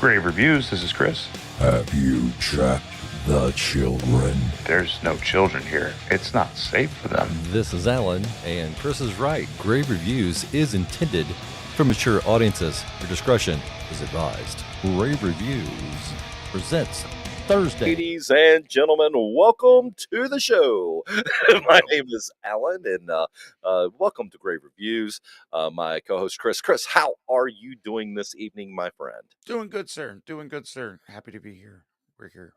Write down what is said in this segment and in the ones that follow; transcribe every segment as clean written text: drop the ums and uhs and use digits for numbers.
Grave Reviews, this is Chris. Have you trapped the children? There's no children here. It's not safe for them. This is Alan, and Chris is right. Grave Reviews is intended for mature audiences. Your discretion is advised. Grave Reviews presents Thursday. Ladies and gentlemen, welcome to the show. My name is Alan, and welcome to Grave Reviews. My co-host Chris. Chris, how are you doing this evening, my friend? Doing good, sir. Doing good, sir. Happy to be here. We're here.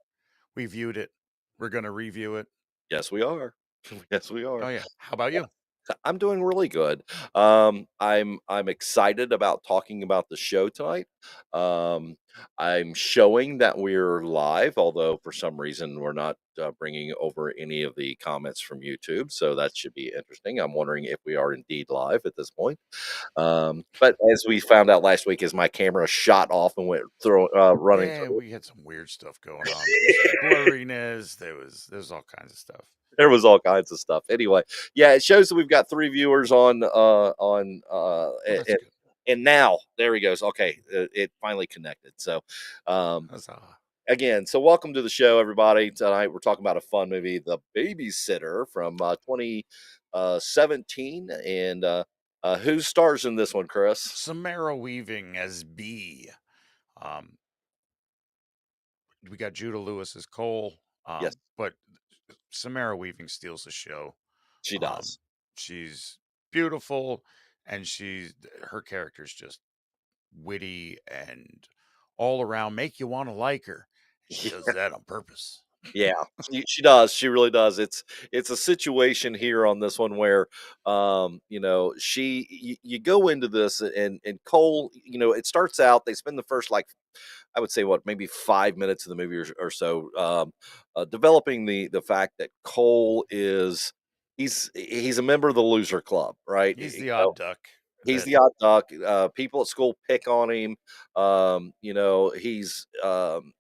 We viewed it. We're going to review it. Yes, we are. Yes, we are. Oh, yeah. How about you? I'm doing really good. I'm excited about talking about the show tonight. I'm showing that we're live, although for some reason we're not bringing over any of the comments from YouTube, so that should be interesting. I'm wondering if we are indeed live at this point. But as we found out last week, as my camera shot off and went running Yeah, through, we had some weird stuff going on. There was some blurriness. There's all kinds of stuff. there was all kinds of stuff. Anyway, yeah, it shows that we've got 3 viewers on That's good. and now there he goes. Okay, it finally connected. So, Huzzah. again, so welcome to the show, everybody. Tonight we're talking about a fun movie, The Babysitter from 2017, and who stars in this one, Chris? Samara Weaving as B. We got Judah Lewis as Cole. Yes, But Samara Weaving steals the show. she Um, does. she's beautiful, and her character's just witty and all around make you want to like her. She does that on purpose. Yeah, she does. She really does. It's a situation here on this one where, you go into this and Cole, it starts out. They spend the first, like, I would say, maybe 5 minutes of the movie or so, developing the fact that Cole he's a member of the loser club, right? He's the odd duck. He's That the odd duck. People at school pick on him. he's an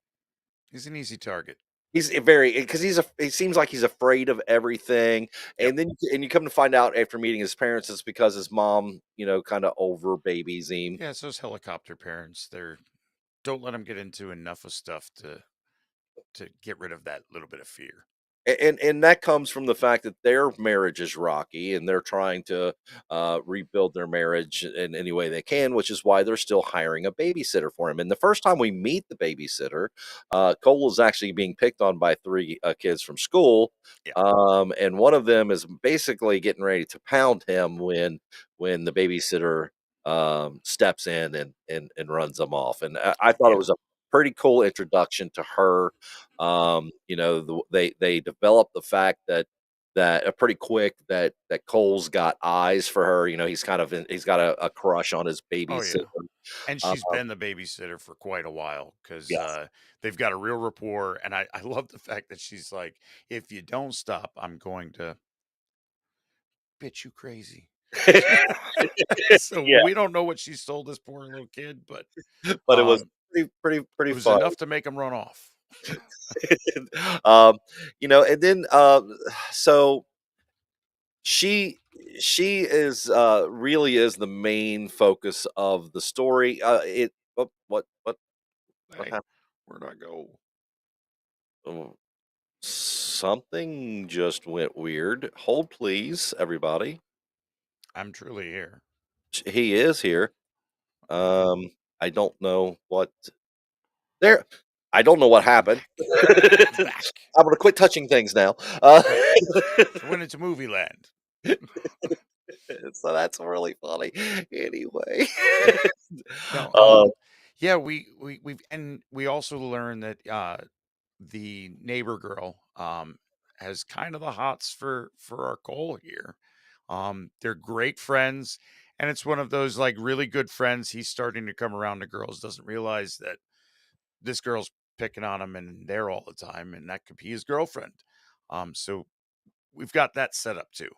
easy target. He's a very because he seems like he's afraid of everything, Yep. and then you come to find out after meeting his parents, it's because his mom, kind of over babies him. Yeah, so those helicopter parents, don't let him get into enough of stuff to get rid of that little bit of fear. And that comes from the fact that their marriage is rocky, and they're trying to rebuild their marriage in any way they can, which is why they're still hiring a babysitter for him. And the first time we meet the babysitter, Cole is actually being picked on by 3 kids from school, Yeah. and one of them is basically getting ready to pound him when the babysitter steps in and runs them off. And I thought Yeah. it was a pretty cool introduction to her. They developed the fact that pretty quick that Cole's got eyes for her. He's he's got a crush on his Oh, yeah. babysitter. And Uh, she's been the babysitter for quite a while because yes. they've got a real rapport. And I love the fact that she's like, if you don't stop, I'm going to bitch you crazy. So Yeah, we don't know what she sold this poor little kid, but but it was um, pretty it was fun. enough to make him run off. And then so she is really is the main focus of the story. What Hey, happened? where'd I go? Oh, something just went weird. Hold, please, everybody. I'm truly here. He is here. Okay. I don't know what there. I don't know what I'm happened. back. I'm back. I'm gonna quit touching things now. I went into movie land. So that's really funny. Anyway, No, uh, yeah, we also learned that the neighbor girl has kind of the hots for our Cole here. They're great friends, and it's one of those like really good friends. He's starting to come around to girls, doesn't realize that this girl's picking on him and there all the time, and that could be his girlfriend. So we've got that set up too.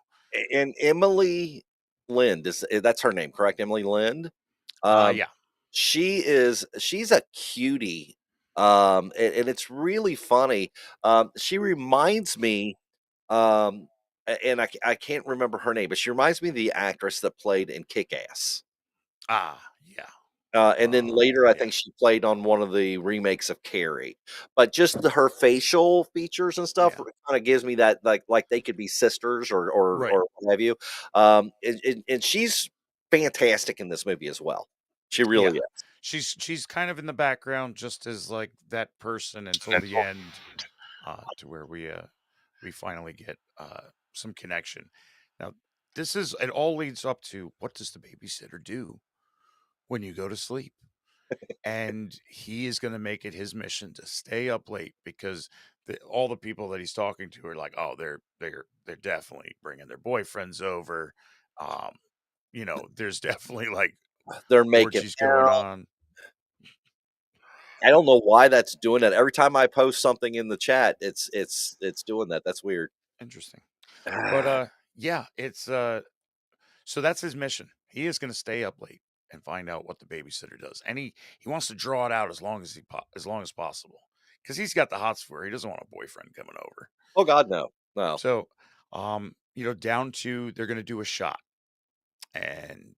and Emily Lind that's her name, correct? Emily Lind. Um, Yeah. she's a cutie, and it's really funny. She reminds me, and I can't remember her name, but she reminds me of the actress that played in Kick Ass. Ah, yeah. And then later, I think she played on one of the remakes of Carrie. But just her facial features and stuff Yeah. kind of gives me that like they could be sisters Right. or what have you. And she's fantastic in this movie as well. She Yeah. really is. She's kind of in the background just as like that person until the end, to where we finally get some connection. Now, it all leads up to, what does the babysitter do when you go to sleep? And he is going to make it his mission to stay up late because all the people that he's talking to are like, oh, they're definitely bringing their boyfriends over. Um, there's definitely like They're making orgies going on. I don't know why that's doing that. Every time I post something in the chat, it's doing that. That's weird. Interesting. But yeah, it's so that's his mission. He is going to stay up late and find out what the babysitter does, and he wants to draw it out as long as long as possible because he's got the hots for her. He doesn't want a boyfriend coming over. Oh God, no, no. So, down to, they're going to do a shot, and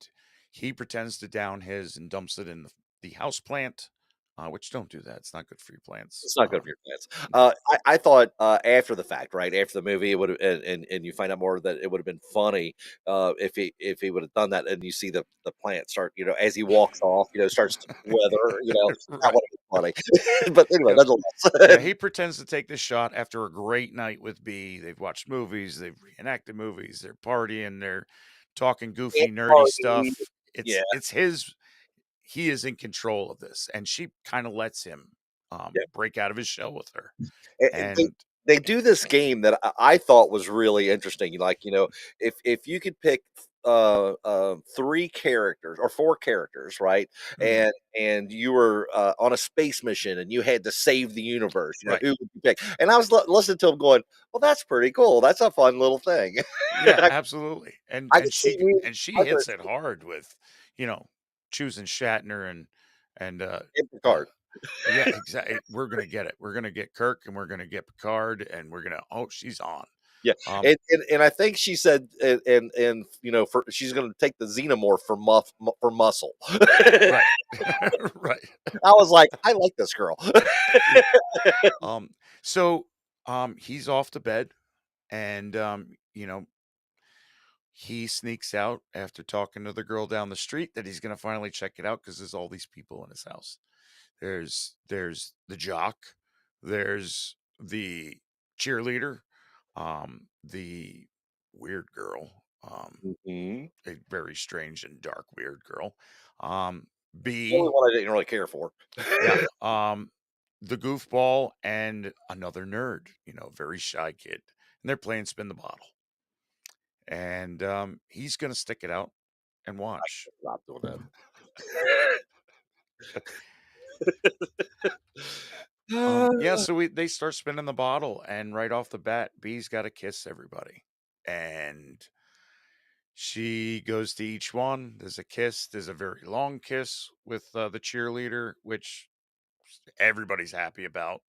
he pretends to down his and dumps it in the house plant, which, don't do that. It's not good for your plants. It's not good for your plans. No, I thought after the fact, right after the movie, it would have, and you find out more that it would have been funny if he would have done that, and you see the plant start, as he walks off, starts to weather, that right. would have been funny. But anyway, Yep. Yeah, nonetheless, he pretends to take this shot after a great night with B. They've watched movies, they've reenacted movies, they're partying, they're talking goofy, Dance nerdy party, stuff. yeah, It's his. He is in control of this, and she kind of lets him yeah. break out of his shell with her. They And they do this game that I thought was really interesting. Like, if you could pick 3 characters or 4 characters, right? mhm, And you were on a space mission and you had to save the universe, right, who would you pick? And I was listening to him going, well, that's pretty cool. That's a fun little thing. yeah, I, absolutely. And I and could see she me, and she I could hits it hard with, you know, choosing Shatner and skip the uh card. yeah, exactly. We're gonna get it. We're gonna get Kirk, and we're gonna get Picard, and we're gonna, oh, she's on. Yeah, Um, and I think she said, and for she's going to take the xenomorph for muscle. I right. Right. was like, I like this girl. Yeah. Um, so he's off to bed, and he sneaks out after talking to the girl down the street that he's gonna finally check it out because there's all these people in his house. There's the jock, there's the cheerleader, the weird girl, Mhm. a very strange and dark weird girl. The only B, one I didn't really care for. yeah, the goofball and another nerd, very shy kid. And they're playing spin the bottle. And he's gonna stick it out and watch. Stop doing that. Yeah, so they start spinning the bottle, and right off the bat, B's got to kiss everybody, and she goes to each one. There's a kiss. There's a very long kiss with the cheerleader, which everybody's happy about,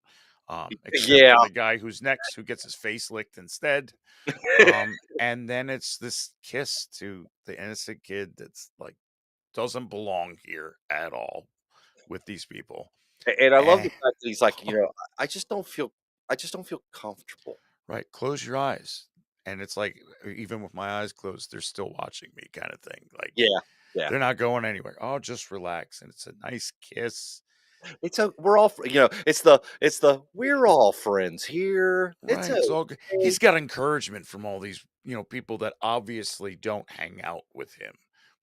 except Yeah. for the guy who's next, who gets his face licked instead. And then it's this kiss to the innocent kid that's like, doesn't belong here at all with these people. And I love And the fact that he's like, I just don't feel comfortable. right, close your eyes. And it's like, even with my eyes closed, they're still watching me, kind of thing. Like, Yeah. Yeah. they're not going anywhere. Oh, just relax. And it's a nice kiss. We're all, it's the we're all friends here. It's Right. It's all good. okay. He's got encouragement from all these, people that obviously don't hang out with him,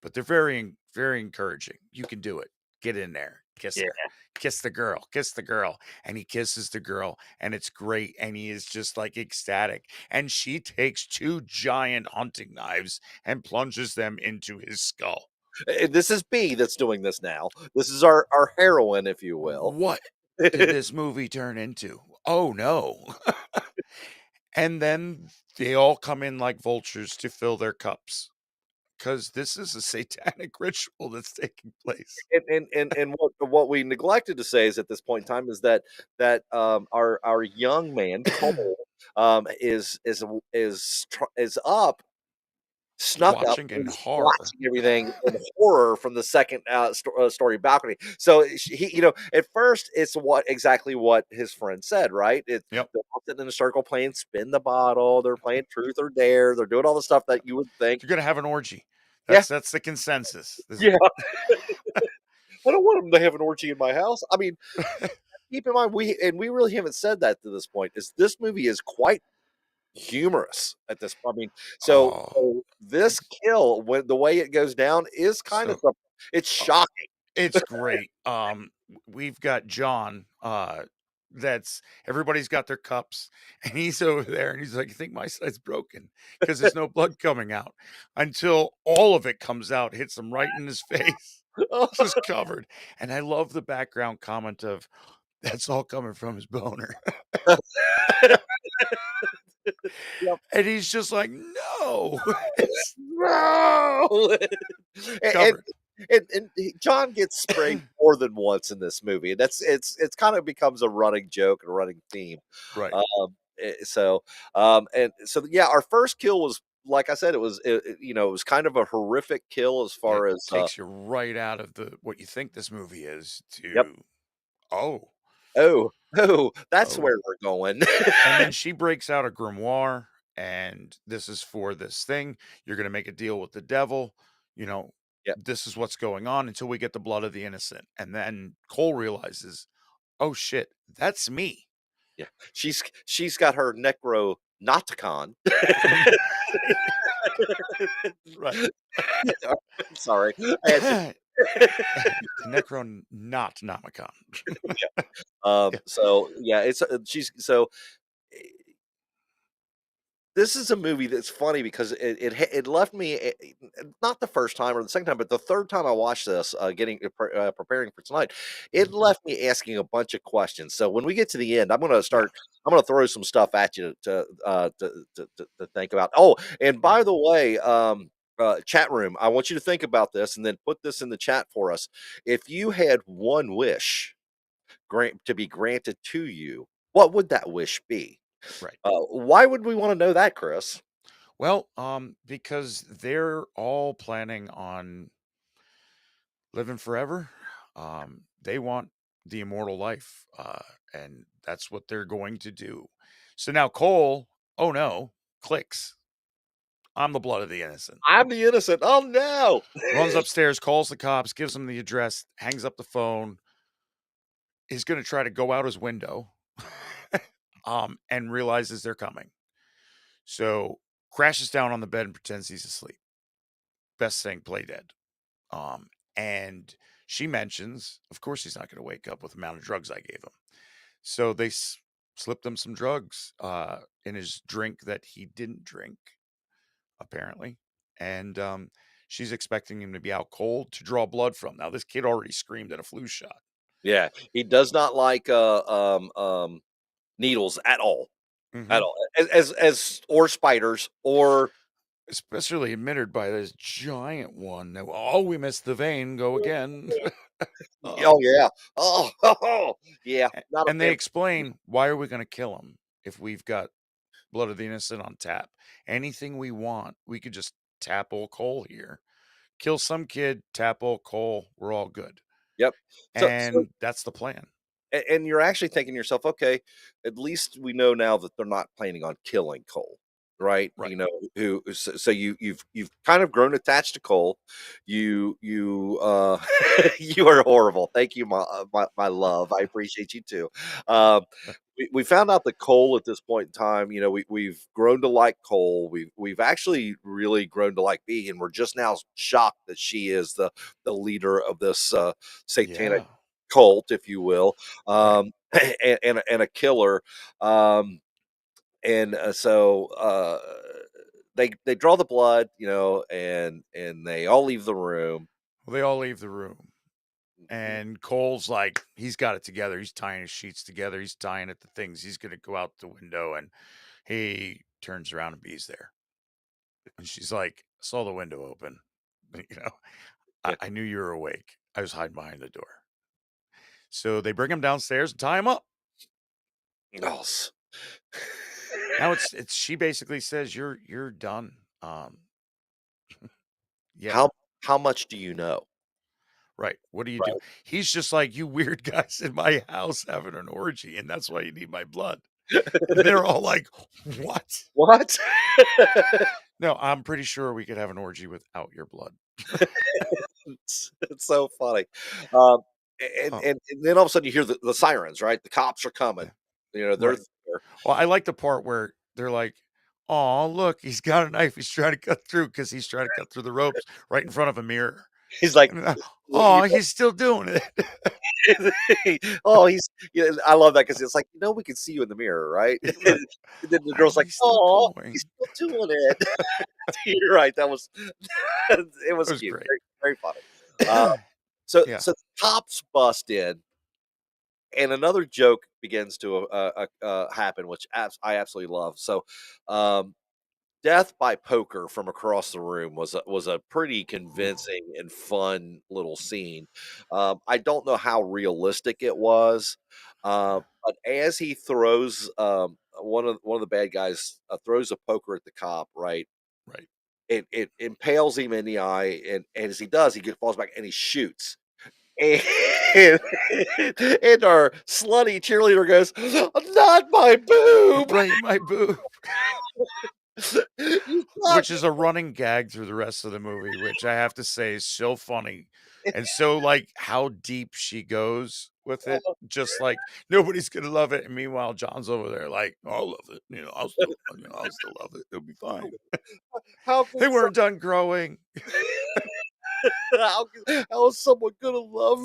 but they're very, very encouraging. You can do it. Get in there. Kiss Yeah. her. Kiss the girl. Kiss the girl. And he kisses the girl, and it's great. And he is just like ecstatic. And she takes 2 giant hunting knives and plunges them into his skull. This is B that's doing this now. This is our heroine, if you will. What did this movie turn into? Oh no. And then they all come in like vultures to fill their cups, because this is a satanic ritual that's taking place. And what we neglected to say is at this point in time is that our young man Cole is up snuck up watching in and is horror. watching everything in horror from the second story balcony. So he, at first it's exactly what his friend said, right? Yep. They're all sitting in a circle playing spin the bottle. They're playing truth or dare. They're doing all the stuff that you would think. You're gonna have an orgy. Yeah, That's the consensus. yeah. I don't want them to have an orgy in my house. I mean, keep in mind we really haven't said that to this point. Is this movie is quite humorous at this point. I mean, Oh, so this it's kill, when the way it goes down is kind of so something. It's oh, shocking. it's great. We've got John, that's everybody's got their cups, and he's over there, and he's like, "I think my side's broken because there's no blood coming out," until all of it comes out, hits him right in his face, just covered. And I love the background comment of, "That's all coming from his boner," Yep. and he's just like, "No, it's No. and, covered." John gets sprayed more than once in this movie, and it's kind of becomes a running joke and a running theme. Right. Yeah, our first kill was, like I said, it was kind of a horrific kill as It far as takes you right out of the what you think this movie is yep. to, "Oh, Oh, that's oh." where we're going. And then she breaks out a grimoire, and this is for this thing. You're gonna make a deal with the devil. You know, Yep. this is what's going on until we get the blood of the innocent. And then Cole realizes, oh shit, that's me. Yeah. She's got her necro Nauticon. Right. Sorry. I had to The Necron not Nomicon. Yeah. so yeah, it's she's so this is a movie that's funny because it left me not the first time or the second time, but the third time I watched this, preparing for tonight, it Mhm. left me asking a bunch of questions. So when we get to the end, I'm going to Yeah. start. I'm going to throw some stuff at you to think about. Oh, and Mhm. by the way, chat room, I want you to think about this and then put this in the chat for us. If you had one wish to be granted to you, what would that wish be? Right. Why would we want to know that, Chris? Well, because they're all planning on living forever. They want the immortal life, and that's what they're going to do. So now Cole, oh no, clicks. I'm the blood of the innocent. I'm the innocent. Oh no. Runs upstairs, calls the cops, gives them the address, hangs up the phone. Is going to try to go out his window, and realizes they're coming. So crashes down on the bed and pretends he's asleep. Best thing, play dead. And she mentions, of course, he's not going to wake up with the amount of drugs I gave him. So they slipped him some drugs in his drink that he didn't drink, apparently. And she's expecting him to be out cold to draw blood from. Now, this kid already screamed at a flu shot. Yeah, he does not like needles at all. At Hmm. all. As or spiders or Especially admitted by this giant one. That, oh, we missed the vein. Go again. oh yeah. Oh, yeah. Not a And they fan. explain, why are we going to kill him if we've got blood of the innocent on tap? Anything we want, we could just tap old Cole here. Kill some kid, tap old Cole. We're all good. Yep. So And that's the plan. and you're actually thinking to yourself, okay, at least we know now that they're not planning on killing Cole, right? Right. So you've kind of grown attached to Cole. You you are horrible. Thank you, my love. I appreciate you too. Um, we found out that Cole at this point in time, we've grown to like Cole. We've actually really grown to like B, and we're just now shocked that she is the leader of this satanic Yeah. cult, if you will, Right. and a killer. Um, and so they draw the blood, and they all leave the room. Well, they all leave the room. Mhm. And Cole's like, he's got it together. He's tying his sheets together. He's tying it to things. He's going to go out the window. And he turns around and B's there. And she's like, I saw the window open. You know, Yeah. I knew you were awake. I was hiding behind the door. So they bring him downstairs and tie him up. Oh, Now it's she basically says you're done. Yeah. How much do you know? Right. What do you do? Right. He's just like, "You weird guys in my house having an orgy, and that's why you need my blood." And they're all like, "What?" What? No, I'm pretty sure we could have an orgy without your blood. It's so funny. Um, Oh, and then all of a sudden you hear the sirens, right? The cops are coming. yeah. You know, they're Right. there. Well, I like the part where they're like, "Oh, look, he's got a knife. He's trying to cut through because he's trying to cut through the ropes right in front of a mirror." He's like, And, you "Oh, he's still doing it." oh, he's yeah, I love that because it's like, we can see you in the mirror, right? Right. And then the Why are girl's like, we still "Oh, he's going? still doing it." You're right. That was it It was was cute. great. Very, very funny. Uh, so Yeah. so the cops bust in, and another joke begins to happen, which I absolutely love. So, um, death by poker from across the room was a pretty Ooh, convincing and fun little scene. I don't know how realistic it was, yeah. but as he throws one of the bad guys throws a poker at the cop, right? Right. It impales him in the eye, and as he does, falls back and he shoots. And, and our slutty cheerleader goes, "Not my boob!" Right, my boob. You shot Which is a running gag through the rest of the movie, which I have to say is so funny, and so, like, how deep she goes with it, just like, nobody's gonna love it, and meanwhile, John's over there like, "I'll love it, I'll still love it, it'll be fine." How They can weren't done growing. how is someone gonna love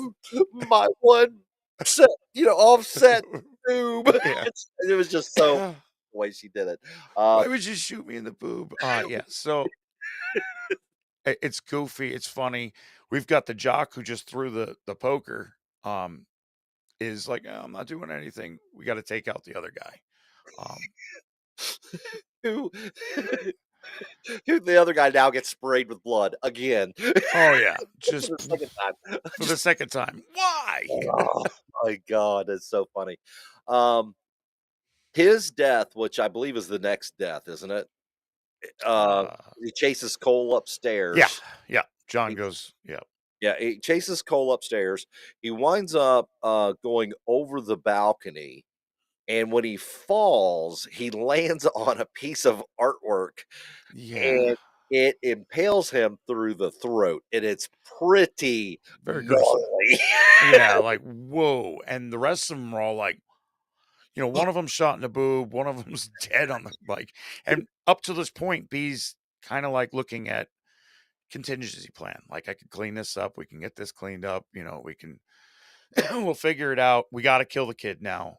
my one set, offset boob? Yeah. It was just so the way she did it. Uh, Why would you shoot me in the boob? Yeah, so it's goofy, it's funny. We've got the jock who just threw the poker, is like, "Oh, I'm not doing anything. We gotta take out the other guy." Um, who who the other guy now gets sprayed with blood again oh, yeah, for just the second time. for the Just second time. Why? oh my god, it's so funny. Um, his death, which I believe is the next death, isn't it? Uh, Uh, he chases Cole yeah, upstairs. yeah, John He goes, yeah, Yeah, he chases Cole upstairs. He winds up going over the balcony, and when he falls, he lands on a piece of artwork, yeah, and it impales him through the throat, and it's pretty very gruesome. gnarly. Yeah, like, whoa, and the rest of them are all like, one of them shot in the boob, one of them's dead on the bike, and up to this point, B's kinda, like, looking at contingency plan, like, "I could clean this up, we can get this cleaned up, we can we'll figure it out. We gotta kill the kid now,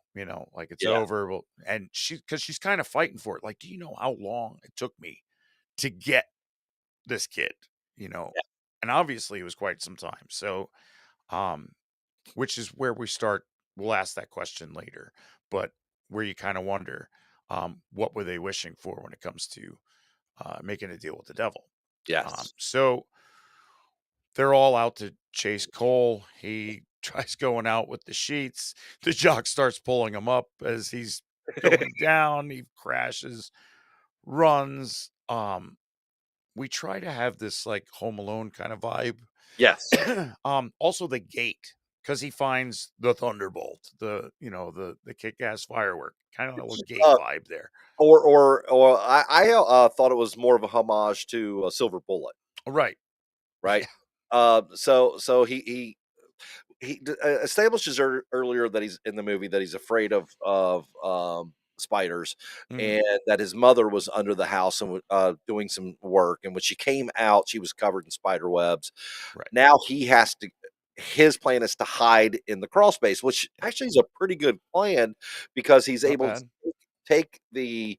like, it's Yeah, over, well," and because she's kinda fighting for it, like, "Do you know how long it took me to get this kid?" You know? yeah, And obviously, it was quite some time, so, um, which is where we'll ask that question later, but where you kinda wonder, what were they wishing for when it comes to, making a deal with the devil? yes. So they're all out to chase Cole. He tries going out with the sheets. The jock starts pulling him up as he's going down. He crashes, runs. We try to have this like Home Alone kind of vibe. Yes. Also the gate because he finds the thunderbolt, the kick-ass firework, kind of a little gate Uh, vibe there. or I thought it was more of a homage to Silver Bullet, Right. right? Yeah. So he establishes earlier that he's in the movie that he's afraid of spiders, Mhm. and that his mother was under the house and doing some work. And when she came out, she was covered in spider webs. Right. Now he has to. His plan is to hide in the crawl space, which Yeah. actually is a pretty good plan because he's Not able to bad. take the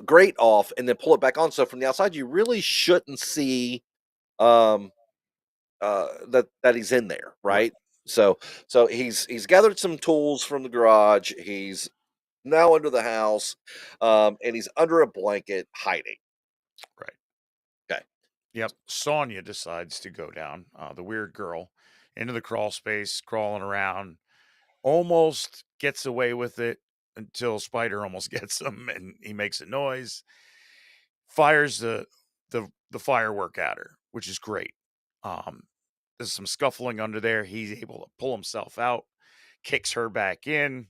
grate off and then pull it back on. So from the outside, you really shouldn't see um, that he's in there, Right. right? So he's gathered some tools from the garage. He's now under the house, and he's under a blanket hiding. Right. Okay. Yep. Sonya decides to go down, the weird girl, into the crawl space, crawling around, almost gets away with it until Spider almost gets him and he makes a noise, fires the the firework at her, which is great. Um, there's some scuffling under there. He's able to pull himself out, kicks her back in,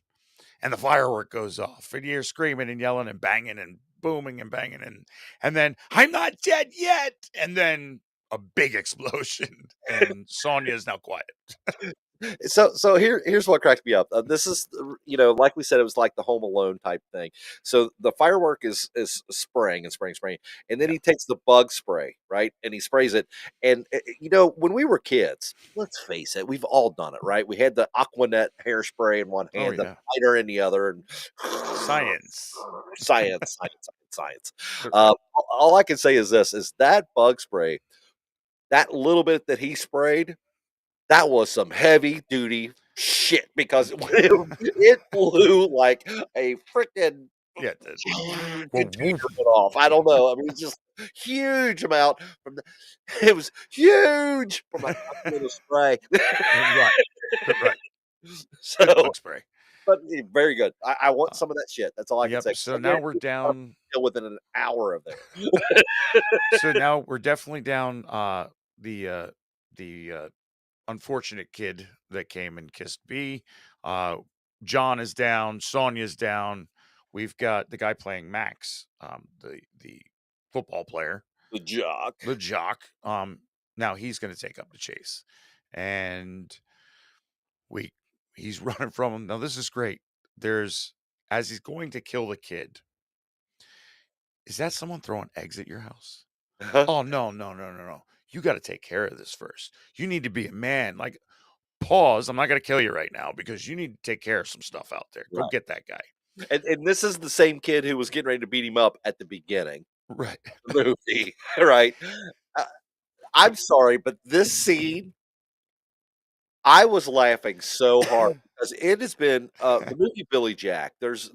and the firework goes off. And you're screaming and yelling and banging and booming and banging and then I'm not dead yet. And then a big explosion, and Sonya is now quiet. So here's what cracked me up. This is like we said, it was like the Home Alone type thing. So the firework is spraying and spraying, and then Yeah. he takes the bug spray, right, and he sprays it. And when we were kids, let's face it, we've all done it, right? We had the Aquanet hairspray in one Oh hand, the yeah. lighter in the other, and Science. science. Right. All I can say is this: is that bug spray, that little bit that he sprayed, that was some heavy duty shit because it flew like a freaking Yeah. Whoa, container whoa. went off. I don't know. I mean, it's just huge amount from the it was huge from a little spray. Right. Right. Good So, bug spray. but very good. I want Uh, some of that shit. That's all I can yep. say. So I now guarantee we're you I'll down. kill within an hour of there. So now we're definitely down the unfortunate kid that came and kissed B. Uh John is down, Sonya's down. We've got the guy playing Max, the football player, The jock. the jock. Now he's gonna take up the chase. And we he's running from him. Now this is great. There's as he's going to kill the kid. Is that someone throwing eggs at your house? Huh? Oh, no, no, no, no, no. You got to take care of this first. You need to be a man. Like, pause. I'm not going to kill you right now because you need to take care of some stuff out there. Go Right. get that guy. And this is the same kid who was getting ready to beat him up at the beginning Right. of the movie, right? Uh, I'm sorry, but this scene, I was laughing so hard because it has been the movie Billy Jack. There's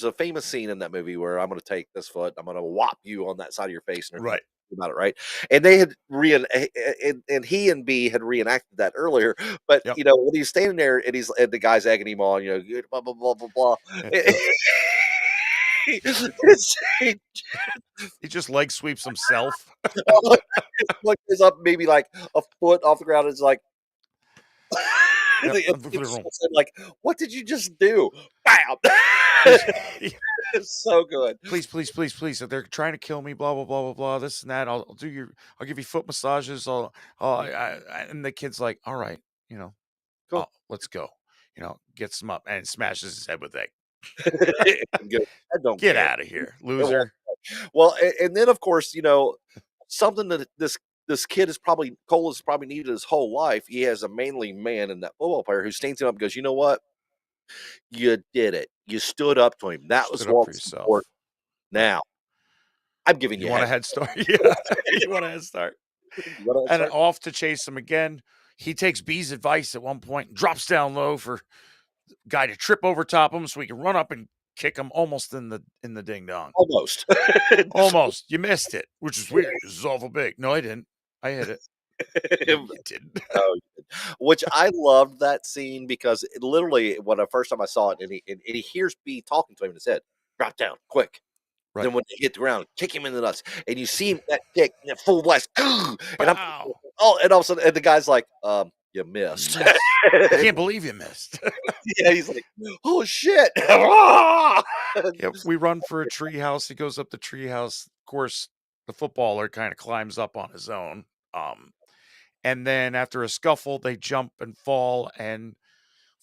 a famous scene in that movie where I'm going to take this foot, I'm going to whop you on that side of your face, and there's Right. nothing about it, right? And they had and he and B had reenacted that earlier. But Yep. when he's standing there and the guy's egging him on, blah blah blah blah blah. Yep. It's- He just leg sweeps himself. like is up maybe like a foot off the ground. It's like Yep. it's like, what did you just do? Bam! It's so good. Please, please, please, please. So they're trying to kill me. Blah blah blah blah blah. This and that. I'll give you foot massages. And the kid's like, all right, Cool. let's go. Gets him up and smashes his head with egg. Good. I don't Get care. out of here, loser. Well, and then of course, something that this kid is probably Cole has probably needed his whole life. He has a manly man in that football player who stands him up and goes, you know what? You did it. You stood up to him. That was Stood up for what's yourself. important. Now, I'm giving You you want a head. head start? Yeah, you want a head start. You want a head And start? off to chase him again. He takes B's advice at one point and drops down low for guy to trip over top him so he can run up and kick him almost in the ding dong. Almost. Almost. You missed it, which is weird. This is awful big. No, I didn't. I hit it. You didn't. Oh, which I loved that scene because it literally when the first time I saw it, and he hears B talking to him and said, "Drop down, quick." Right. Then when they hit the ground, kick him in the nuts, and you see him that kick, that full blast, and I'm Wow. and all of a sudden, and the guy's like, "You missed." Yes. I can't believe you missed. Yeah, he's like, "Oh shit!" Yep, we run for a treehouse. He goes up the treehouse. Of course, the footballer kind of climbs up on his own. And then after a scuffle, they jump and fall, and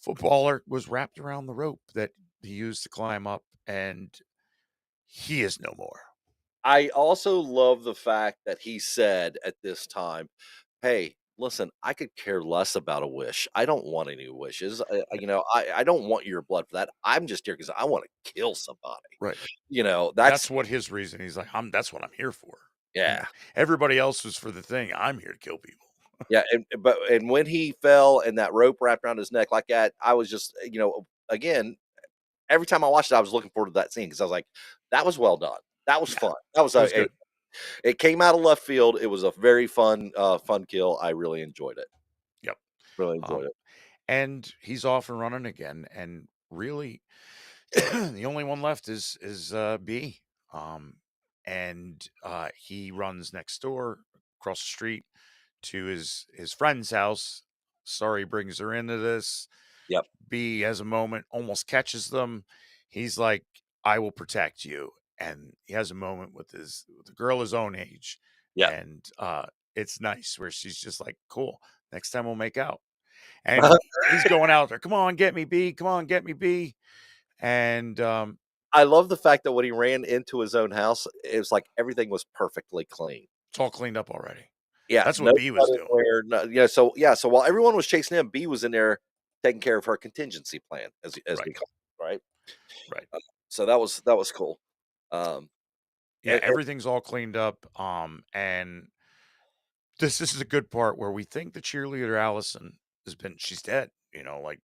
footballer was wrapped around the rope that he used to climb up, and he is no more. I also love the fact that he said at this time, "Hey, listen, I could care less about a wish. I don't want any wishes. I don't want your blood for that. I'm just here because I want to kill somebody." Right. That's That's what his reason. He's like, that's what I'm here for. yeah, Everybody else was for the thing. I'm here to kill people. yeah. And when he fell and that rope wrapped around his neck like that, I was just again every time I watched it, I was looking forward to that scene because I was like, that was well done. That was fun. That was, It was good. it came out of left field. It was a very fun kill. I really enjoyed it. Yep. Really enjoyed Um, it. and he's off and running again. And really, the only one left is B. and he runs next door across the street to his friend's house. Sorry brings her into this. Yep. B has a moment, almost catches them. He's like, I will protect you. And he has a moment with a girl his own age. Yep. And it's nice where she's just like, cool, next time we'll make out. And he's going out there, come on, get me, B. Come on, get me, B. And I love the fact that when he ran into his own house, it was like everything was perfectly clean. it's all cleaned up already. Yeah, That's no what B was blood doing. anywhere, so while everyone was chasing him, B was in there taking care of her contingency plan, as we Right. call it, right? Right. So that was cool. Um, Yeah, and everything's all cleaned up. And this is a good part where we think the cheerleader Allison she's dead, like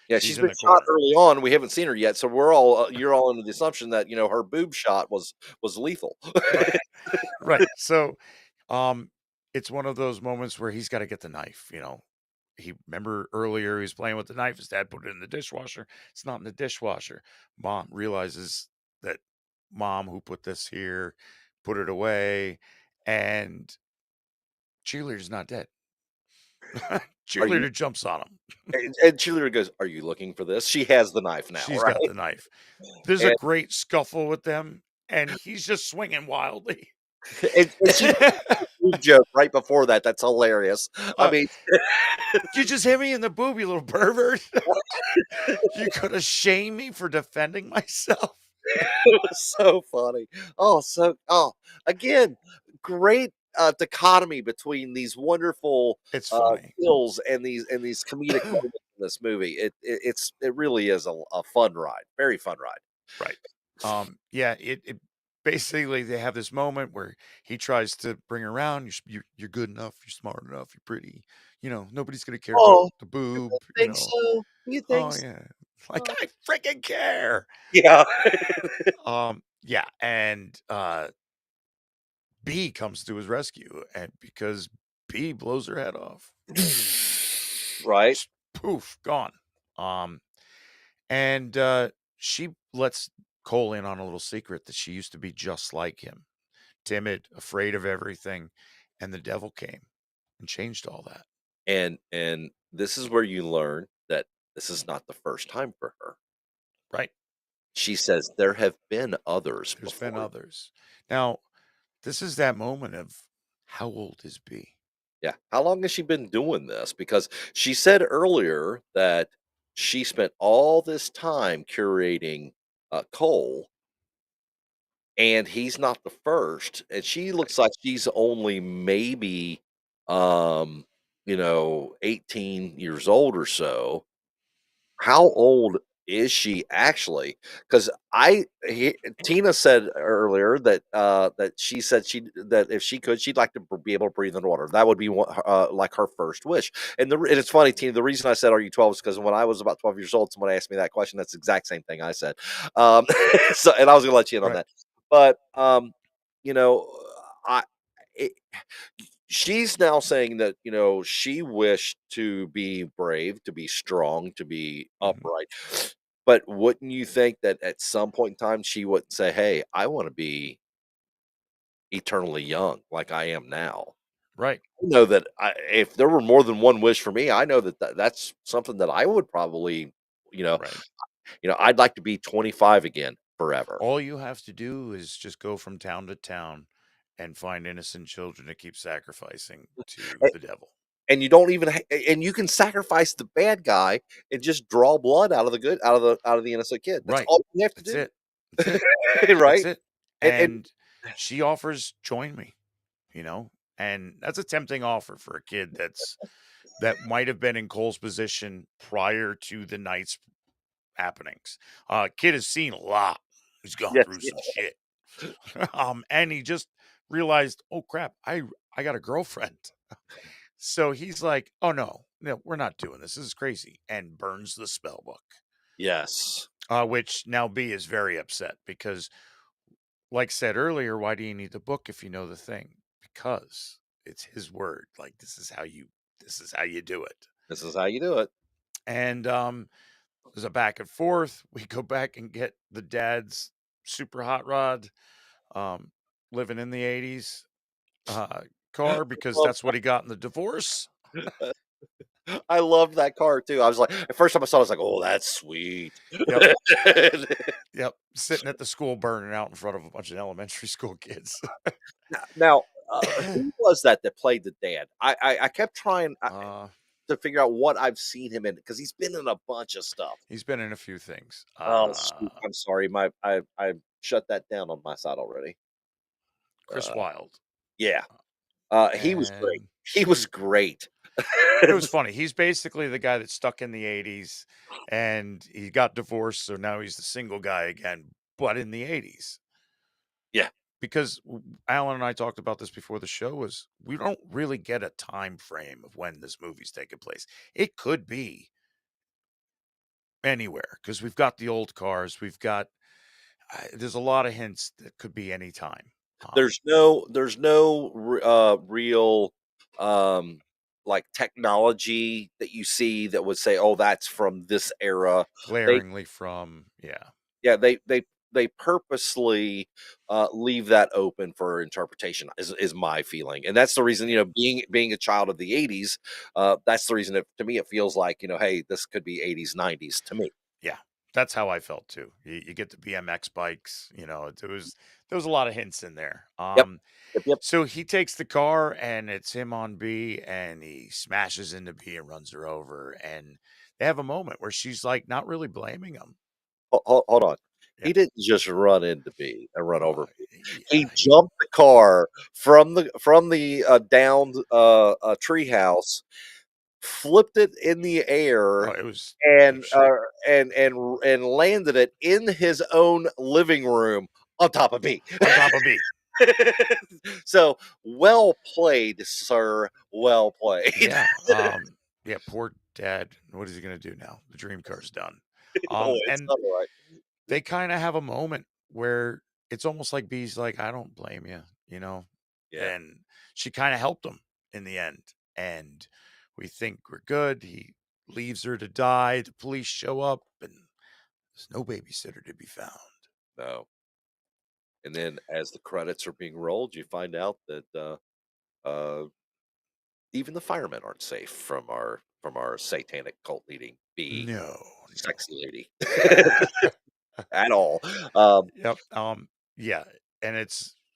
yeah, she's she's in been the shot corner. early on. We haven't seen her yet, so we're all you're all under the assumption that her boob shot was lethal. Right. Right. So it's one of those moments where he's got to get the knife. He remember earlier he was playing with the knife, his dad put it in the dishwasher. It's not in the dishwasher. Mom realizes that mom who put this here put it away, and cheerleader's not dead. Are you? Cheerleader jumps on him. And cheerleader goes, "Are you looking for this?" She has the knife now, She's right? got the knife. There's a And great scuffle with them, and he's just swinging wildly. and she makes a boob joke right before that. That's hilarious. I uh, mean, you just hit me in the boob, you little pervert. You could have shamed me for defending myself. it was so funny. Again, great dichotomy between these wonderful It's funny, kills and these comedic moments in this movie. It really is a fun ride, very fun ride. right? Yeah. It basically they have this moment where he tries to bring her around. You're good enough. You're smart enough. You're pretty. Nobody's gonna care about Oh, the boob. think so? You think Oh so? yeah, like I freaking care. Yeah. Yeah, and B comes to his rescue, and because B blows her head off, Right? just poof, gone. Um, and she lets Cole in on a little secret that she used to be just like him, timid, afraid of everything, and the devil came and changed all that. And this is where you learn that this is not the first time for her. Right? She says there have been others There's been before. others. Now, this is that moment of how old is B? Yeah. How long has she been doing this? Because she said earlier that she spent all this time curating Cole, and he's not the first. And she Right. looks like she's only maybe, 18 years old or so. How old is she actually? Because Tina said earlier that she said that if she could, she'd like to be able to breathe underwater. That would be like her first wish. And it's funny, Tina. The reason I said, "Are you 12?" is because when I was about 12 years old, someone asked me that question. That's the exact same thing I said. Um, and I was going to let you in on Right. that. But you know, I. It, she's now saying that she wished to be brave, to be strong, to be Mhm. upright. But wouldn't you think that at some point in time she wouldn't say, "Hey, I want to be eternally young like I am now"? Right. I know that if there were more than one wish for me, I know that's something that I would probably, you know, Right. I'd like to be 25 again forever. All you have to do is just go from town to town and find innocent children to keep sacrificing to the devil. And you don't even and you can sacrifice the bad guy and just draw blood out of the innocent kid. That's Right. all you have to That's do. it. That's it. That's Right? it. And And she offers join me, you know? And that's a tempting offer for a kid that might have been in Cole's position prior to the night's happenings. Kid has seen a lot. He's gone yes, through yeah, some shit. And he just realized, oh crap, I got a girlfriend. So he's like, "Oh no, no, we're not doing this. This is crazy," and burns the spell book. yes. Which now B is very upset because, like said earlier, why do you need the book if you know the thing? Because it's his word. Like this is how you do it. This is how you do it. And there's a back and forth. We go back and get the dad's super hot rod. Um, living in the 80s car because Love that's what he got in the divorce. I loved that car too. I was like, at first time I saw it, I was like, "Oh, that's sweet." Yep. Yep. Sitting at the school burning out in front of a bunch of elementary school kids. Now, who was that that played the dad? I kept trying uh, to figure out what I've seen him in because he's been in a bunch of stuff. he's been in a few things. Oh, shoot, I'm sorry, I shut that down on my side already. Chris Uh, Wilde. yeah, he was great. And He was great. it was funny. He's basically the guy that's stuck in the 80s and he got divorced. So now he's the single guy again, but in the 80s. Yeah, Because Alan and I talked about this before the show was we don't really get a time frame of when this movie's taking place. It could be anywhere because we've got the old cars. We've got there's a lot of hints that could be any time. there's no real um like technology that you see that would say, "Oh, that's from this era." They Glaringly from yeah. Yeah, they purposely, leave that open for interpretation is my feeling, and that's the reason, being a child of the '80s, that's the reason to me, it feels like, hey, this could be '80s, '90s to me. Yeah, that's how I felt too. You get the BMX bikes, there was a lot of hints in there. Yep. Yep, yep. So he takes the car and it's him on B and he smashes into B and runs her over and they have a moment where she's like not really blaming him. Hold on. Yeah. He didn't just run into B and run over B. He Yeah, jumped the car from the downed, treehouse, flipped it in the oh, air, it and was sick. landed it in his own living room on top of me. On top of B. So, well played, sir, well played. Yeah. Yeah, poor dad. What is he gonna do now? The dream car's done. Oh, it's And not right. they kind of have a moment where it's almost like B's like, I don't blame you. Yeah. And she kind of helped him in the end. And we think we're good. He leaves her to die. The police show up and there's no babysitter to be found. No. And then as the credits are being rolled, you find out that, uh, even the firemen aren't safe from our satanic cult leading B No, sexy lady at all. Um, Yep. Yeah. And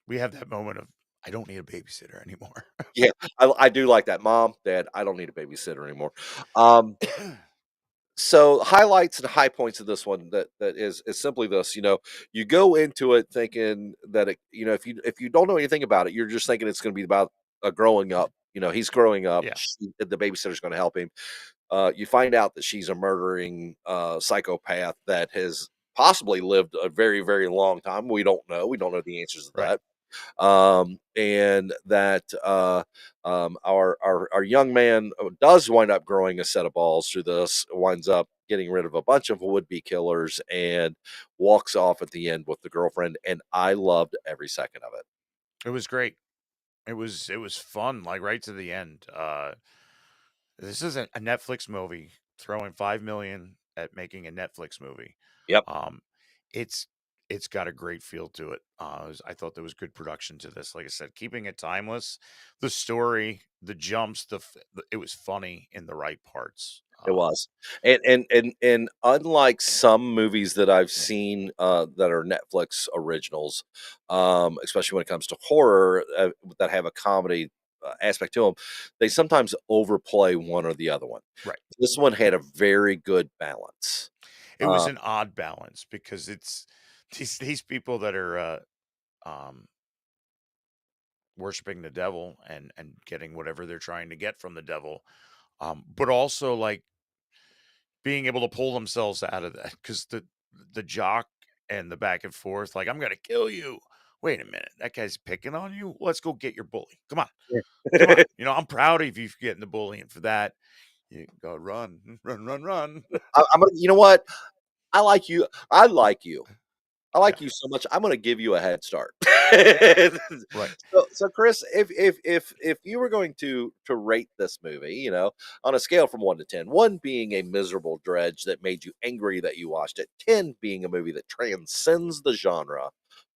we have that moment of I don't need a babysitter anymore. yeah, I do like that. Mom, Dad, I don't need a babysitter anymore. Um, so highlights and high points of this one that is simply this. You go into it thinking that if you don't know anything about it, you're just thinking it's going to be about growing up. He's growing up. Yeah. The babysitter's going to help him. You find out that she's a murdering psychopath that has possibly lived a very, very long time. We don't know. We don't know the answers to Right. that. And that our young man does wind up growing a set of balls through this, winds up getting rid of a bunch of would-be killers, and walks off at the end with the girlfriend. And I loved every second of it. It was great. It was fun, like right to the end. This is a Netflix movie throwing 5 million at making a Netflix movie. Yep, Um, it's it's got a great feel to it. I thought there was good production to this. Like I said, keeping it timeless. The story, the jumps, it was funny in the right parts. it was. And unlike some movies that I've seen that are Netflix originals, especially when it comes to horror that have a comedy aspect to them, they sometimes overplay one or the other one. Right. This one had a very good balance. It was an odd balance because it's these people that are um, worshiping the devil and getting whatever they're trying to get from the devil, but also like being able to pull themselves out of that because the jock and the back and forth, like I'm gonna kill you. Wait a minute, that guy's picking on you. Let's go get your bully. Come on, come on. I'm proud of you for getting the bullying for that. You can go run, run, run, run. You know what? I like you. I like you. I Yeah, like you so much. I'm going to give you a head start. right. So, Chris, if you were going to rate this movie, on a scale from 1 to 10, 1 being a miserable dredge that made you angry that you watched it, 10 being a movie that transcends the genre,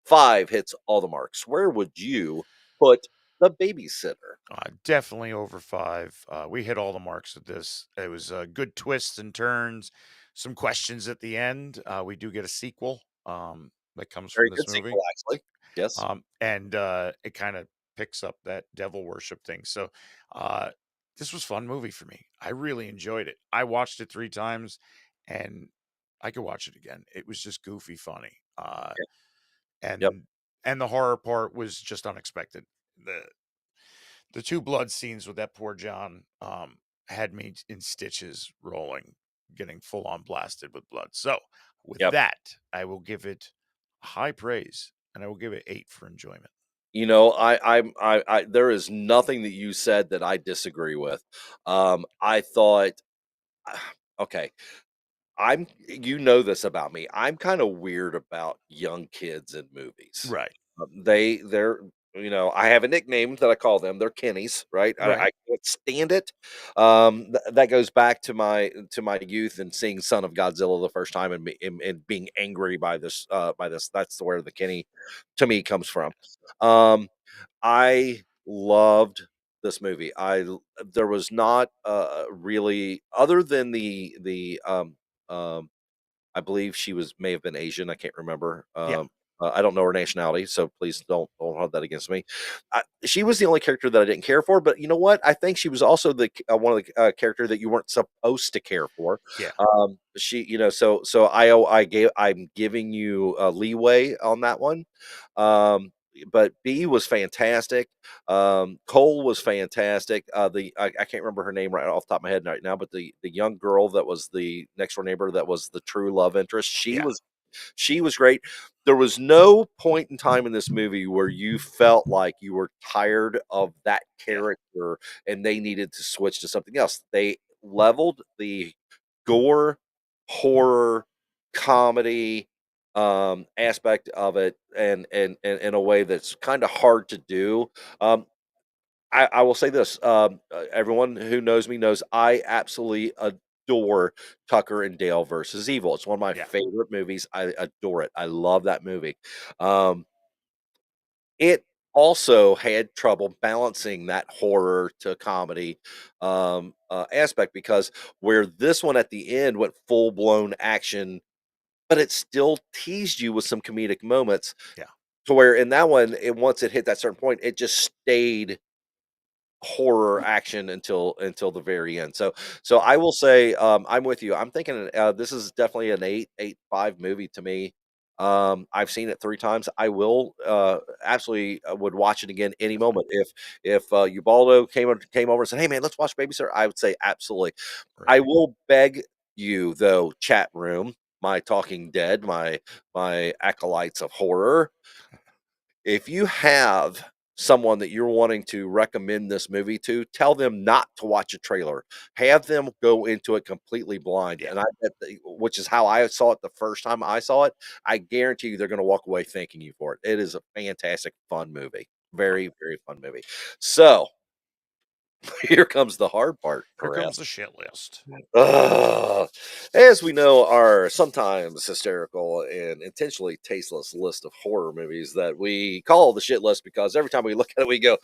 5 hits all the marks. Where would you put The Babysitter? Definitely over 5. We hit all the marks with this. It was good twists and turns, some questions at the end. We do get a sequel that comes Very from this good movie. sequel, actually. Yes. And it kind of picks up that devil worship thing. So uh, this was a fun movie for me. I really enjoyed it. I watched it 3 times, and I could watch it again. It was just goofy funny. Yeah. Yep. And the horror part was just unexpected. The two blood scenes with that poor John had me in stitches, rolling, getting full on blasted with blood. So with Yep. that, I will give it high praise, and I will give it 8 for enjoyment. There is nothing that you said that I disagree with. I thought, okay, you know this about me. I'm kind of weird about young kids in movies. Right. They're I have a nickname that I call them. They're Kennies, right? Right. I can't stand it. That goes back to my youth and seeing Son of Godzilla the first time, and being angry by this by this. That's where the Kenny to me comes from. Um, I loved this movie. There was not really, other than the I believe she may have been Asian. I can't remember. Yeah. I don't know her nationality, so please don't hold that against me. She was the only character that I didn't care for, but you know what? I think she was also the one of the character that you weren't supposed to care for. Yeah. I'm giving you leeway on that one. Um, but B was fantastic. Cole was fantastic. I can't remember her name right off the top of my head right now, but the young girl that was the next door neighbor that was the true love interest, Yeah. she was great. There was no point in time in this movie where you felt like you were tired of that Yeah. character and they needed to switch to something else. They leveled the gore, horror, comedy aspect of it, and in a way that's kind of hard to do. Um, I will say this: everyone who knows me knows I absolutely adore Tucker and Dale versus Evil. It's one of my Yeah. favorite movies. I adore it. I love that movie. Um, it also had trouble balancing that horror to comedy aspect, because where this one at the end went full blown action, but it still teased you with some comedic moments. Yeah. To where in that one, once it hit that certain point, it just stayed horror action until the very end. So I will say, I'm with you. I'm thinking this is definitely an 8.5 movie to me. I've seen it 3 times. I will absolutely would watch it again any moment. If Ubaldo came over and said, "Hey man, let's watch Babysitter," I would say absolutely. Right. I will beg you though, chat room, my talking dead, my acolytes of horror, if you have someone that you're wanting to recommend this movie to, tell them not to watch a trailer. Have them go into it completely blind. Yeah. And which is how I saw it the first time I saw it. I guarantee you they're going to walk away thanking you for it. It is a fantastic, fun movie. Very, very fun movie. So here comes the hard part Here for comes us. the shit list. As we know, our sometimes hysterical and intentionally tasteless list of horror movies that we call the shit list, because every time we look at it, we go,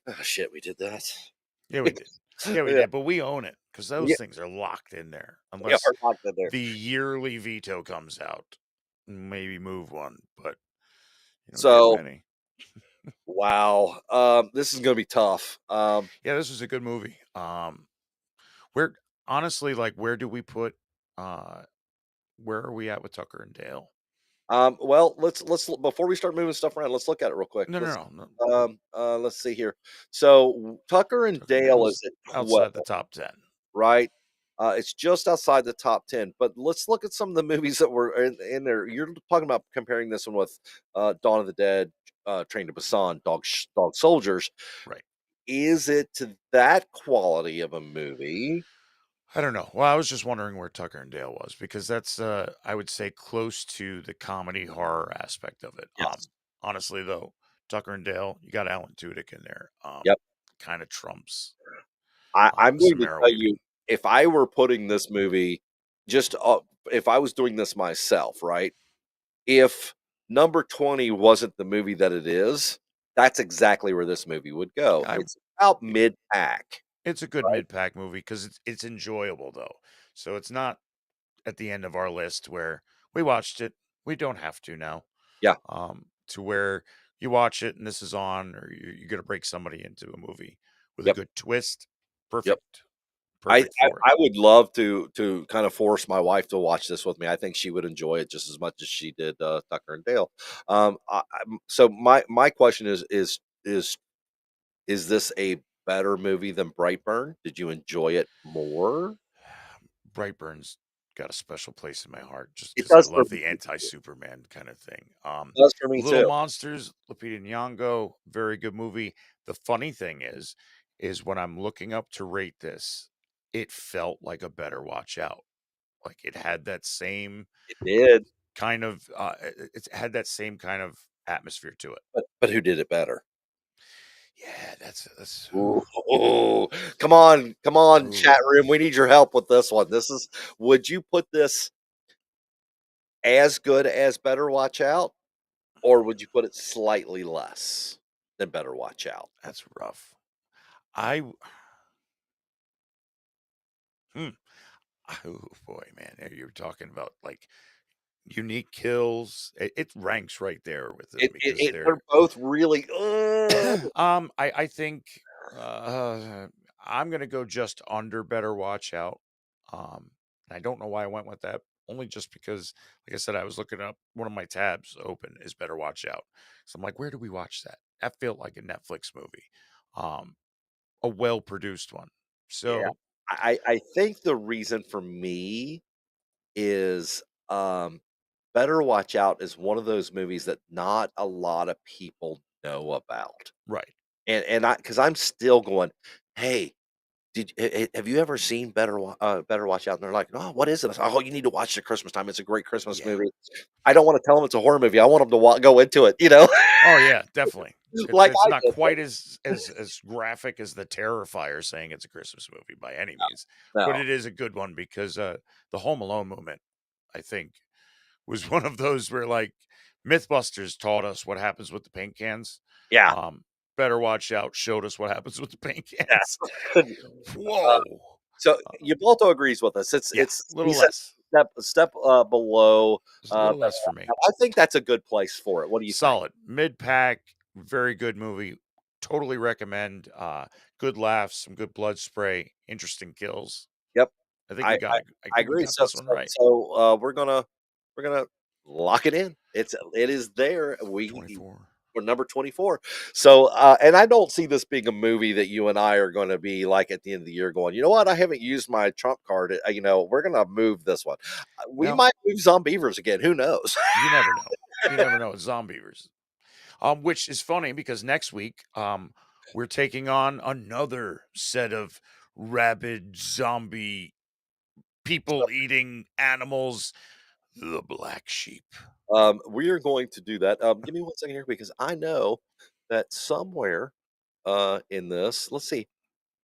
"Oh, shit, we did that." Yeah, we did. Yeah, we Yeah, did. But we own it because those yeah, things are locked in there. yeah, Unless we're locked in there. the yearly veto comes out, maybe move one, but you don't get So, many. wow, this is gonna be tough. Yeah, this was a good movie. Where honestly, like, where do we put? Uh, where are we at with Tucker and Dale? Well, let's before we start moving stuff around, let's look at it real quick. No, no, no, no. Let's see here. So Tucker and Tucker and Dale is Dale's at 12. outside the top 10. Right? It's just outside the top 10. But let's look at some of the movies that were in there. You're talking about comparing this one with Dawn of the Dead, Train to Busan, Dog Soldiers. Right. Is it to that quality of a movie? I don't know. Well, I was just wondering where Tucker and Dale was because that's I would say close to the comedy horror aspect of it. Yes. Honestly though, Tucker and Dale, you got Alan Tudyk in there. Yep. Kind of trumps I'm going to Samara tell Weaving. you, if I were putting this movie just if I was doing this myself, right? If number 20 wasn't the movie that it is, that's exactly where this movie would go. I It's about y mid-pack, it's a good right? mid-pack movie because it's enjoyable, though. So it's not at the end of our list where we watched it, we don't have to now, Yeah, to where you watch it and this is on, or you're gonna break somebody into a movie with a yep, good twist. yep. Perfect. I Perfect I for it. I would love to kind of force my wife to watch this with me. I think she would enjoy it just as much as she did, Tucker and Dale. So my question is this a better movie than Brightburn? Did you enjoy it more? Brightburn's got a special place in my heart just It because I does for love me the too. anti-Superman kind of thing. It does for me Little too. Monsters, Lupita Nyong'o, very good movie. The funny thing is when I'm looking up to rate this, it felt like a Better Watch Out. Like it had that same It did, kind of it had that same kind of atmosphere to it. but who did it better? Yeah, that's Ooh, come on, ooh, chat room. We need your help with this one. Would you put this as good as Better Watch Out, or would you put it slightly less than Better Watch Out? that's rough. I hmm, oh boy, man, you're talking about like unique kills. It ranks right there with them because They're they're both really. I think I'm gonna go just under Better Watch Out. And I don't know why I went with that. Only just because, like I said, I was looking up one of my tabs open is Better Watch Out. So I'm like, where do we watch that? That felt like a Netflix movie, um, a well produced one. Yeah, So I think the reason for me is Better Watch Out is one of those movies that not a lot of people know about. right, And I because I'm still going, "Hey, have you ever seen Better Watch Out?" And they're like, "Oh, what is it?" I said, "Oh, you need to watch it at Christmas time. It's a great Christmas yeah. movie." I don't wanna tell them it's a horror movie. I want them to go into it, you know, Oh yeah, definitely. like It's I not did. quite as graphic as the Terrifier saying it's a Christmas movie by any means, but No. it is a good one because the Home Alone movement, I think, was one of those where like MythBusters taught us what happens with the paint cans. Yeah. Um, Better Watch Out showed us what happens with the paint cans. Yeah. Whoa. So Uh, Yabalto agrees with us. yeah, a He little said less. step below. Just a little Better less for me. Watch Out. I think that's a good place for it. What do you think? Solid. Mid pack, very good movie. Totally recommend. Good laughs, some good blood spray, interesting kills. Yep, I think I we I, got it. I I think we agree. got this one right. We're gonna lock it in. It is there. Twenty-four. We're number 24. So and I don't see this being a movie that you and I are going to be like at the end of the year going, you know what? I haven't used my trump card. We're gonna move this one. We Now, might move Zombievers again. Who knows? you never know. You never know. It's Zombievers. Which is funny because next week, we're taking on another set of rabid zombie people eating animals, the black sheep. We are going to do that. Give me 1 second here because I know that somewhere in this, let's see.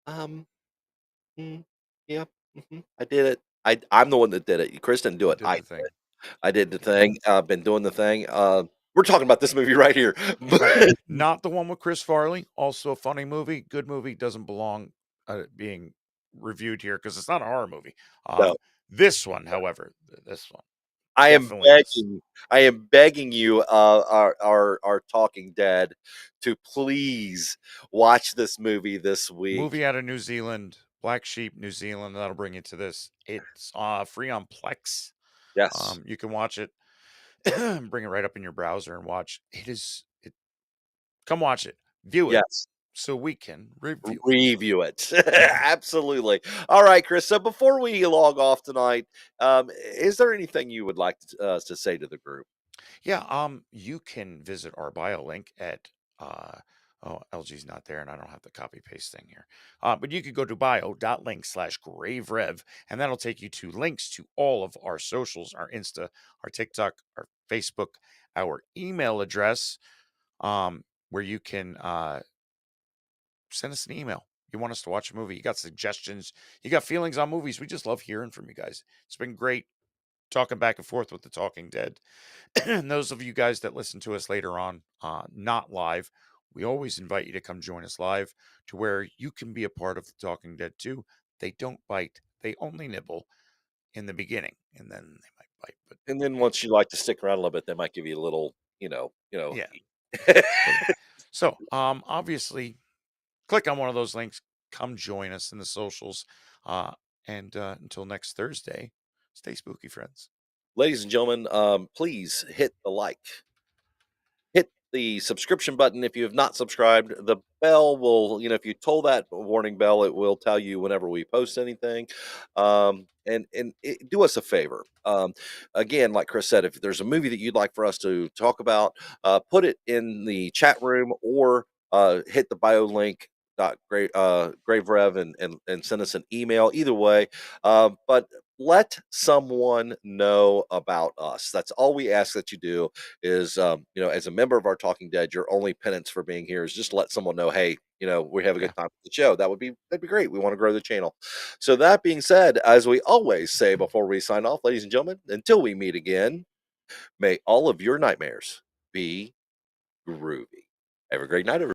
Um, mm, yeah, I did it. I'm the one that did it. Chris didn't do You it. did the thing. I did the Yeah. thing. Been doing the thing. We're talking about this movie right here. Right. Not the one with Chris Farley. Also a funny movie. Good movie. Doesn't belong being reviewed here because it's not a horror movie. No, This one, however, this one I am definitely is. begging. I am begging you, our Talking Dead, to please watch this movie this week. Movie out of New Zealand, Black Sheep, New Zealand. That'll bring you to this. It's free on Plex. Yes, You can watch it, bring it right up in your browser and watch. Come watch it, view it, yes. so we can review it. Review it. Absolutely. All right, Chris. So before we log off tonight, is there anything you would like to say to the group? Yeah, you can visit our bio link at uh oh, LG's not there and I don't have the copy paste thing here. But you could go to bio.link/graverev and that'll take you to links to all of our socials, our Insta, our TikTok, our Facebook, our email address, where you can send us an email. You want us to watch a movie, you got suggestions, you got feelings on movies. We just love hearing from you guys. It's been great talking back and forth with the Talking Dead. And those of you guys that listen to us later on, not live, we always invite you to come join us live to where you can be a part of the Talking Dead too. They don't bite; they only nibble in the beginning, and then they might bite. But And then once you like to stick around a little bit, they might give you a little, yeah, so obviously, click on one of those links. Come join us in the socials. And until next Thursday, stay spooky, friends. Ladies and gentlemen, please hit the like, hit the subscription button if you have not subscribed. The bell will, if you toll that warning bell, it will tell you whenever we post anything. And do us a favor. Again, like Chris said, if there's a movie that you'd like for us to talk about, put it in the chat room or hit the bio link. Grave Rev and send us an email either way. But let someone know about us. That's all we ask that you do is, as a member of our Talking Dead, your only penance for being here is just let someone know, hey, we have a good time with the show. That'd be great. We want to grow the channel. So that being said, as we always say before we sign off, ladies and gentlemen, until we meet again, may all of your nightmares be groovy. Have a great night, everybody.